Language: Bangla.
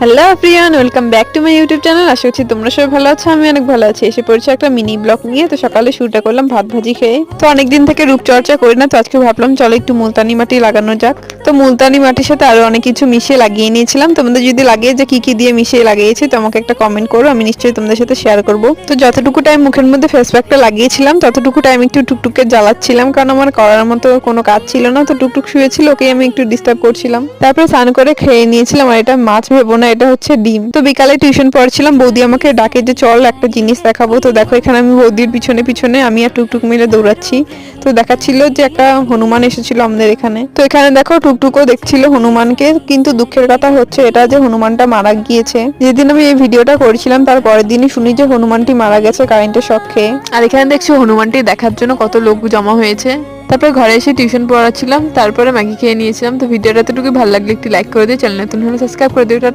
Hello everyone, welcome back to my YouTube channel. আশা করছি তোমরা সবাই ভালো আছো, আমি অনেক ভালো আছি। এসে পড়েছি একটা মিনি ব্লগ নিয়ে। তো সকালে শুরুটা করলাম ভাত ভাজি খেয়ে। তো অনেকদিন থেকে রূপচর্চা করি না, তো আজকে ভাবলাম চলো একটু মুলতানি মাটি লাগানো যাক। তো মুলতানি মাটির সাথে আরো অনেক কিছু মিশিয়ে লাগিয়ে নিয়েছিলাম। তোমাদের যদি লাগে যে কি কি দিয়ে মিশিয়ে লাগিয়েছি তো আমাকে একটা কমেন্ট করো, আমি নিশ্চয়ই তোমাদের সাথে শেয়ার করব। তো যতটুকু টাইম মুখের মধ্যে ফেস প্যাকটা লাগিয়েছিলাম ততটুকু টাইম একটু টুকটুকে জ্বালাচ্ছিলাম, কারণ আমার করার মতো কোনো কাজ ছিল না। তো টুকটুক শুয়েছিল, ওকে আমি একটু ডিস্টার্ব করছিলাম। তারপরে স্নান করে খেয়ে নিয়েছিলাম। আর এটা মাছ ভেবো না, এটা হচ্ছে ডিম। তো বিকালে টিউশন পড়ছিলাম, বৌদি আমাকে ডাকে যে চল একটা জিনিস দেখাবো। তো দেখো এখানে আমি বৌদির পিছনে পিছনে আমি আর টুকটুক মিলে দৌড়াচ্ছি। তো দেখাচ্ছিল যে একটা হনুমান এসেছিল আমাদের এখানে। তো এখানে দেখো টুকটুকও দেখছিল হনুমানকে, কিন্তু দুঃখের কথা হচ্ছে এটা যে হনুমানটা মারা গিয়েছে। যেদিন আমি এই ভিডিওটা করেছিলাম তার পরের দিনই শুনি যে হনুমানটি মারা গেছে কারেন্টের শক খেয়ে। আর এখানে দেখছি হনুমানটি দেখার জন্য কত লোক জমা হয়েছে। তারপরে ঘরে এসে টিউশন পড়াচ্ছিলাম, তারপরে ম্যাগি খেয়ে নিয়েছিলাম। তো ভিডিওটা এতটুকু ভালো লাগলে একটি লাইক করে দিও, চ্যানেল নতুন হলে সাবস্ক্রাইব করে দিও। টাটা।